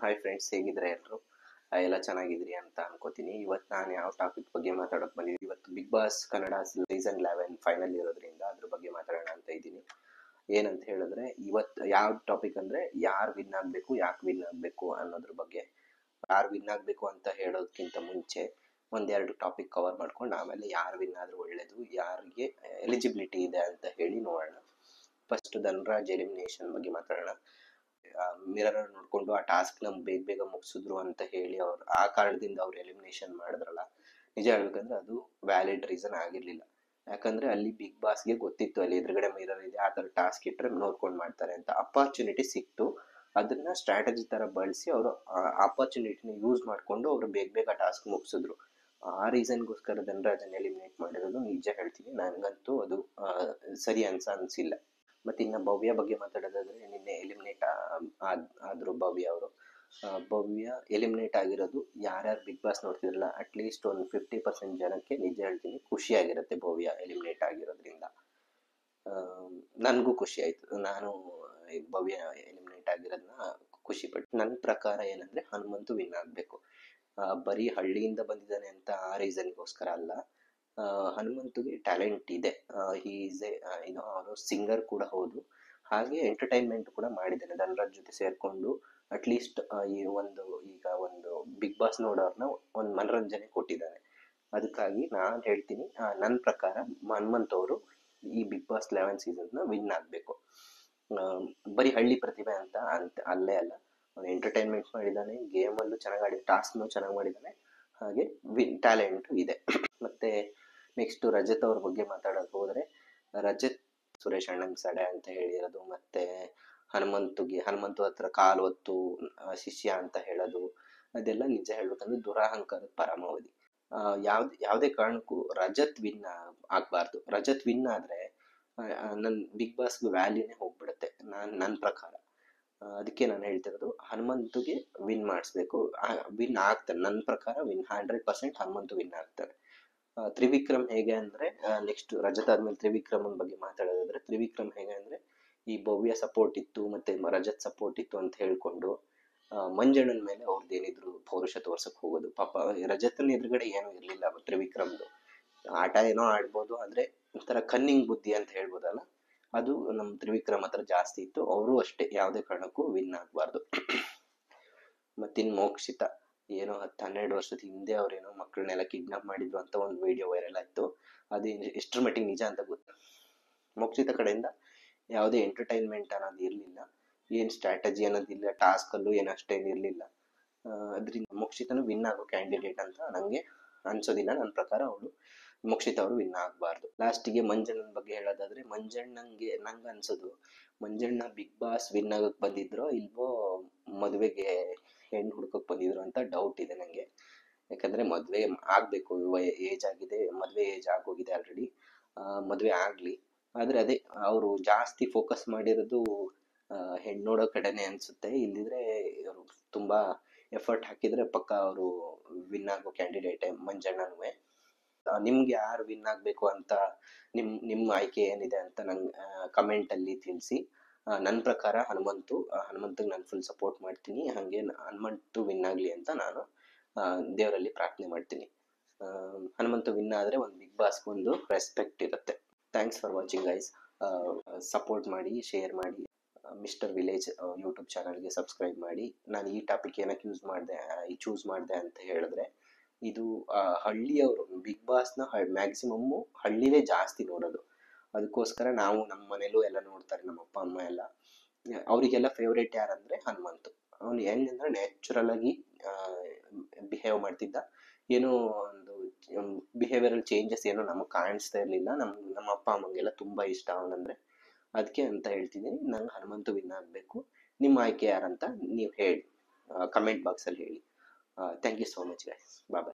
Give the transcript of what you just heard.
Hi friends, ಹೇಗಿದ್ರೆ ಎಲ್ಲರೂ ಎಲ್ಲ ಚೆನ್ನಾಗಿದ್ರಿ ಅಂತ ಅನ್ಕೋತೀನಿ. ಇವತ್ತು ನಾನು ಯಾವ ಟಾಪಿಕ್ ಬಗ್ಗೆ ಮಾತಾಡೋಕೆ ಬಂದಿದ್ದೀನಿ, ಇವತ್ತು Bigg Boss Kannada season 11 final ಇರೋದ್ರಿಂದ ಅದ್ರ ಬಗ್ಗೆ ಮಾತಾಡೋಣ ಅಂತ ಇದ್ದೀನಿ. ಏನಂತ ಹೇಳಿದ್ರೆ, ಇವತ್ತು ಯಾವ ಟಾಪಿಕ್ ಅಂದರೆ ಯಾರು ವಿನ್ ಆಗಬೇಕು, ಯಾಕೆ ವಿನ್ ಆಗಬೇಕು ಅನ್ನೋದ್ರ ಬಗ್ಗೆ. ಯಾರು ವಿನ್ ಆಗಬೇಕು ಅಂತ ಹೇಳೋದಕ್ಕಿಂತ ಮುಂಚೆ ಒಂದೆರಡು ಟಾಪಿಕ್ ಕವರ್ ಮಾಡ್ಕೊಂಡು ಆಮೇಲೆ ಯಾರು ವಿನ್ ಆದರೂ ಒಳ್ಳೇದು, ಯಾರಿಗೆ ಎಲಿಜಿಬಿಲಿಟಿ ಇದೆ ಅಂತ ಹೇಳಿ ನೋಡೋಣ. ಫಸ್ಟ್ ಧನ್ರಾಜ್ ಎಲಿಮಿನೇಷನ್ ಬಗ್ಗೆ ಮಾತಾಡೋಣ. ಮಿರರ್ ನೋಡ್ಕೊಂಡು ಆ ಟಾಸ್ಕ್ ನ ಬೇಗ ಬೇಗ ಮುಗಿಸಿದ್ರು ಅಂತ ಹೇಳಿ ಅವ್ರು ಆ ಕಾರಣದಿಂದ ಅವ್ರು ಎಲಿಮಿನೇಷನ್ ಮಾಡಿದ್ರಲ್ಲ, ನಿಜ ಹೇಳ್ಬೇಕಂದ್ರೆ ಅದು ವ್ಯಾಲಿಡ್ ರೀಸನ್ ಆಗಿರ್ಲಿಲ್ಲ. ಯಾಕಂದ್ರೆ ಅಲ್ಲಿ ಬಿಗ್ ಬಾಸ್ಗೆ ಗೊತ್ತಿತ್ತು ಅಲ್ಲಿ ಎದುರುಗಡೆ ಮಿರರ್ ಇದೆ, ಆ ತರ ಟಾಸ್ಕ್ ಇಟ್ಟರೆ ನೋಡ್ಕೊಂಡು ಮಾಡ್ತಾರೆ ಅಂತ. ಅಪಾರ್ಚುನಿಟಿ ಸಿಕ್ತು, ಅದನ್ನ ಸ್ಟ್ರಾಟಜಿ ತರ ಬಳಸಿ ಅವರು ಅಪಾರ್ಚುನಿಟಿನ ಯೂಸ್ ಮಾಡ್ಕೊಂಡು ಅವರು ಬೇಗ ಬೇಗ ಟಾಸ್ಕ್ ಮುಗಿಸಿದ್ರು. ಆ ರೀಸನ್ಗೋಸ್ಕರ ಧನರಾಜನ್ ಎಲಿಮಿನೇಟ್ ಮಾಡಿರೋದು ನಿಜ ಹೇಳ್ತೀನಿ, ನನಗಂತೂ ಅದು ಸರಿ ಅನ್ಸಿಲ್ಲ. ಮತ್ತೆ ಇನ್ನ ಭವ್ಯ ಬಗ್ಗೆ ಮಾತಾಡೋದಾದ್ರೆ, ನಿನ್ನೆ ಎಲಿಮಿನೇಟ್ ಆದ್ರು ಭವ್ಯ ಅವರು. ಭವ್ಯ ಎಲಿಮಿನೇಟ್ ಆಗಿರೋದು, ಯಾರ್ಯಾರು ಬಿಗ್ ಬಾಸ್ ನೋಡ್ತಿದ್ರಲ್ಲ ಅಟ್ಲೀಸ್ಟ್ ಒಂದು 50% ಜನಕ್ಕೆ ನಿಜ ಹೇಳ್ತೀನಿ ಖುಷಿಯಾಗಿರುತ್ತೆ ಭವ್ಯ ಎಲಿಮಿನೇಟ್ ಆಗಿರೋದ್ರಿಂದ. ನನಗೂ ಖುಷಿ ಆಯ್ತು, ನಾನು ಭವ್ಯ ಎಲಿಮಿನೇಟ್ ಆಗಿರೋದನ್ನ ಖುಷಿ ಪಟ್ಟು. ನನ್ನ ಪ್ರಕಾರ ಏನಂದ್ರೆ ಹನುಮಂತು ವಿನ್ ಆಗ್ಬೇಕು. ಬರೀ ಹಳ್ಳಿಯಿಂದ ಬಂದಿದ್ದಾನೆ ಅಂತ ಆ ರೀಸನ್ಗೋಸ್ಕರ ಅಲ್ಲ, ಹನುಮಂತುಗೆ ಟ್ಯಾಲೆಂಟ್ ಇದೆ. ಈಸ್ ಅವನು ಸಿಂಗರ್ ಕೂಡ ಹೌದು, ಹಾಗೆ ಎಂಟರ್ಟೈನ್ಮೆಂಟ್ ಕೂಡ ಮಾಡಿದ್ದಾನೆ. ಧನರಾಜ್ ಜೊತೆ ಸೇರ್ಕೊಂಡು ಅಟ್ಲೀಸ್ಟ್ ಈಗ ಒಂದು ಬಿಗ್ ಬಾಸ್ ನೋಡೋರ್ನ ಒಂದು ಮನರಂಜನೆ ಕೊಟ್ಟಿದ್ದಾನೆ. ಅದಕ್ಕಾಗಿ ನಾನು ಹೇಳ್ತೀನಿ, ನನ್ನ ಪ್ರಕಾರ ಹನುಮಂತ್ ಅವರು ಈ ಬಿಗ್ ಬಾಸ್ 11 ಸೀಸನ್ ವಿನ್ ಆಗ್ಬೇಕು. ಬರೀ ಹಳ್ಳಿ ಪ್ರತಿಭೆ ಅಂತ ಅಲ್ಲೇ ಅಲ್ಲ, ಅವನು ಎಂಟರ್ಟೈನ್ಮೆಂಟ್ ಮಾಡಿದ್ದಾನೆ, ಗೇಮ್ ಅಲ್ಲೂ ಚೆನ್ನಾಗಿ ಆಡಿದ, ಟಾಸ್ಕ್ನು ಚೆನ್ನಾಗಿ ಮಾಡಿದ್ದಾನೆ, ಹಾಗೆ ಟ್ಯಾಲೆಂಟ್ ಇದೆ. ಮತ್ತೆ ನೆಕ್ಸ್ಟ್ ರಜತ್ ಅವ್ರ ಬಗ್ಗೆ ಮಾತಾಡೋಕೆ ಹೋದ್ರೆ, ರಜತ್ ಸುರೇಶ್ ಅಣ್ಣಂಗ್ ಸಡೆ ಅಂತ ಹೇಳಿರೋದು, ಮತ್ತೆ ಹನುಮಂತು ಹತ್ರ ಕಾಲು ಹೊತ್ತು ಶಿಷ್ಯ ಅಂತ ಹೇಳೋದು, ಅದೆಲ್ಲ ನಿಜ ಹೇಳ್ಬೇಕಂದ್ರೆ ದುರಹಂಕಾರದ ಪರಮಾವಧಿ. ಯಾವುದೇ ಕಾರಣಕ್ಕೂ ರಜತ್ ವಿನ್ ಆಗ್ಬಾರ್ದು. ರಜತ್ ವಿನ್ ಆದ್ರೆ ನನ್ ಬಿಗ್ ಬಾಸ್ ವ್ಯಾಲ್ಯೂನೇ ಹೋಗ್ಬಿಡುತ್ತೆ ನನ್ನ ಪ್ರಕಾರ. ಅದಕ್ಕೆ ನಾನು ಹೇಳ್ತಿರೋದು ಹನುಮಂತುಗೆ ವಿನ್ ಮಾಡಿಸ್ಬೇಕು. ವಿನ್ ಆಗ್ತಾನೆ, ನನ್ನ ಪ್ರಕಾರ 100% ಹನುಮಂತು ವಿನ್ ಆಗ್ತಾರೆ. ತ್ರಿವಿಕ್ರಮ್ ಹೇಗೆ ಅಂದ್ರೆ, ನೆಕ್ಸ್ಟ್ ರಜತ್ ಆದ್ಮೇಲೆ ತ್ರಿವಿಕ್ರಮನ್ ಬಗ್ಗೆ ಮಾತಾಡೋದಾದ್ರೆ, ತ್ರಿವಿಕ್ರಮ್ ಹೇಗೆ ಅಂದ್ರೆ, ಈ ಭವ್ಯ ಸಪೋರ್ಟ್ ಇತ್ತು ಮತ್ತೆ ರಜತ್ ಸಪೋರ್ಟ್ ಇತ್ತು ಅಂತ ಹೇಳ್ಕೊಂಡು ಮಂಜಣ್ಣನ ಮೇಲೆ ಅವ್ರದ್ದೇನಿದ್ರು ಪೌರುಷ ತೋರ್ಸಕ್ ಹೋಗೋದು. ಪಾಪ ರಜತನ ಎದುರುಗಡೆ ಏನೂ ಇರ್ಲಿಲ್ಲ ತ್ರಿವಿಕ್ರಮ್ದು. ಆಟ ಏನೋ ಆಡ್ಬೋದು, ಆದ್ರೆ ಒಂಥರ ಕನ್ನಿಂಗ್ ಬುದ್ಧಿ ಅಂತ ಹೇಳ್ಬೋದಲ್ಲ, ಅದು ನಮ್ ತ್ರಿವಿಕ್ರಮ್ ಹತ್ರ ಜಾಸ್ತಿ ಇತ್ತು. ಅವರು ಅಷ್ಟೇ ಯಾವುದೇ ಕಾರಣಕ್ಕೂ ವಿನ್ ಆಗ್ಬಾರ್ದು. ಮತ್ತಿನ್ ಮೋಕ್ಷಿತ, ಏನೋ 10-12 ವರ್ಷದ ಹಿಂದೆ ಅವ್ರೇನೋ ಮಕ್ಕಳನ್ನೆಲ್ಲ ಕಿಡ್ನಾಪ್ ಮಾಡಿದ್ರು ಅಂತ ಒಂದು ವಿಡಿಯೋ ವೈರಲ್ ಆಯ್ತು. ಅದು ಎಷ್ಟರ ಮಟ್ಟಿಗೆ ನಿಜ ಅಂತ ಗೊತ್ತು. ಮೋಕ್ಷಿತ ಕಡೆಯಿಂದ ಯಾವುದೇ ಎಂಟರ್ಟೈನ್ಮೆಂಟ್ ಅನ್ನೋದು ಇರಲಿಲ್ಲ, ಏನ್ ಸ್ಟ್ರಾಟಜಿ ಅನ್ನೋದಿಲ್ಲ, ಟಾಸ್ಕ್ ಅಲ್ಲೂ ಏನು ಅಷ್ಟೇನು ಇರಲಿಲ್ಲ. ಅದರಿಂದ ಮೋಕ್ಷಿತನು ವಿನ್ ಆಗೋ ಕ್ಯಾಂಡಿಡೇಟ್ ಅಂತ ನಂಗೆ ಅನ್ಸೋದಿಲ್ಲ. ನನ್ನ ಪ್ರಕಾರ ಅವಳು ಮೋಕ್ಷಿತ ಅವರು ವಿನ್ ಆಗಬಾರ್ದು. ಲಾಸ್ಟಿಗೆ ಮಂಜಣ್ಣನ ಬಗ್ಗೆ ಹೇಳೋದಾದ್ರೆ, ನಂಗೆ ಅನ್ಸೋದು, ಮಂಜಣ್ಣ ಬಿಗ್ ಬಾಸ್ ವಿನ್ ಆಗಕ್ ಬಂದಿದ್ರೋ ಇಲ್ವೋ ಮದುವೆಗೆ ಹೆಣ್ಣು ಹುಡ್ಕಕ್ ಬಂದಿದ್ರು ಅಂತ ಡೌಟ್ ಇದೆ ನಂಗೆ. ಯಾಕಂದ್ರೆ ಮದ್ವೆ ಆಗ್ಬೇಕು, ಏಜ್ ಆಗಿದೆ, ಮದ್ವೆ ಏಜ್ ಆಗೋಗಿದೆ ಆಲ್ರೆಡಿ. ಮದ್ವೆ ಆಗ್ಲಿ, ಆದ್ರೆ ಅದೇ ಅವರು ಜಾಸ್ತಿ ಫೋಕಸ್ ಮಾಡಿರೋದು ಹೆಣ್ಣು ನೋಡೋ ಕಡೆನೆ ಅನ್ಸುತ್ತೆ. ಇಲ್ಲಿದ್ರೆ ಅವರು ತುಂಬಾ ಎಫರ್ಟ್ ಹಾಕಿದ್ರೆ ಪಕ್ಕ ಅವರು ವಿನ್ ಆಗೋ ಕ್ಯಾಂಡಿಡೇಟ್ ಮಂಜಣ್ಣನುವೆ. ನಿಮ್ಗೆ ಯಾರು ವಿನ್ ಆಗ್ಬೇಕು ಅಂತ ನಿಮ್ಮ ಆಯ್ಕೆ ಏನಿದೆ ಅಂತ ನಂಗೆ ಕಮೆಂಟ್ ಅಲ್ಲಿ ತಿಳಿಸಿ. ನನ್ನ ಪ್ರಕಾರ ಹನುಮಂತಗೆ ನಾನು ಫುಲ್ ಸಪೋರ್ಟ್ ಮಾಡ್ತೀನಿ. ಹಾಗೆ ಹನುಮಂತು ವಿನ್ ಆಗ್ಲಿ ಅಂತ ನಾನು ದೇವರಲ್ಲಿ ಪ್ರಾರ್ಥನೆ ಮಾಡ್ತೀನಿ. ಹನುಮಂತು ವಿನ್ ಆದ್ರೆ ಒಂದು ಬಿಗ್ ಬಾಸ್ಗೆ ಒಂದು ರೆಸ್ಪೆಕ್ಟ್ ಇರುತ್ತೆ. Thanks for watching guys. Support ಮಾಡಿ, ಶೇರ್ ಮಾಡಿ. ಮಿಸ್ಟರ್ ವಿಲೇಜ್ ಯೂಟ್ಯೂಬ್ ಚಾನಲ್ಗೆ ಸಬ್ಸ್ಕ್ರೈಬ್ ಮಾಡಿ. ನಾನು ಈ ಟಾಪಿಕ್ ಏನಕ್ಕೆ ಚೂಸ್ ಮಾಡಿದೆ ಅಂತ ಹೇಳಿದ್ರೆ, ಇದು ಹಳ್ಳಿಯವರು ಬಿಗ್ ಬಾಸ್ನ ಮ್ಯಾಕ್ಸಿಮಮ್ಮು ಹಳ್ಳಿಲೇ ಜಾಸ್ತಿ ನೋಡೋದು. ಅದಕ್ಕೋಸ್ಕರ ನಾವು ನಮ್ಮ ಮನೇಲೂ ಎಲ್ಲ ನೋಡ್ತಾರೆ, ನಮ್ಮ ಅಪ್ಪ ಅಮ್ಮ ಎಲ್ಲ. ಅವರಿಗೆಲ್ಲ ಫೇವ್ರೇಟ್ ಯಾರಂದ್ರೆ ಹನುಮಂತು. ಅವನು ಹೆಂಗಂದ್ರೆ ನ್ಯಾಚುರಲ್ ಆಗಿ ಬಿಹೇವ್ ಮಾಡ್ತಿದ್ದ, ಏನೋ ಒಂದು ಬಿಹೇವಿಯರಲ್ ಚೇಂಜಸ್ ಏನೋ ನಮಗೆ ಕಾಣಿಸ್ತಾ ಇರಲಿಲ್ಲ. ನಮ್ಮ ಅಪ್ಪ ಅಮ್ಮಂಗೆಲ್ಲ ತುಂಬಾ ಇಷ್ಟ ಅವನಂದ್ರೆ. ಅದಕ್ಕೆ ಅಂತ ಹೇಳ್ತಿದ್ದೀನಿ, ನಂಗೆ ಹನುಮಂತು ವಿನ್ ಆಗಬೇಕು. ನಿಮ್ಮ ಆಯ್ಕೆ ಯಾರಂತ ನೀವು ಹೇಳಿ, ಕಮೆಂಟ್ ಬಾಕ್ಸಲ್ಲಿ ಹೇಳಿ. Thank you so much guys. Bye.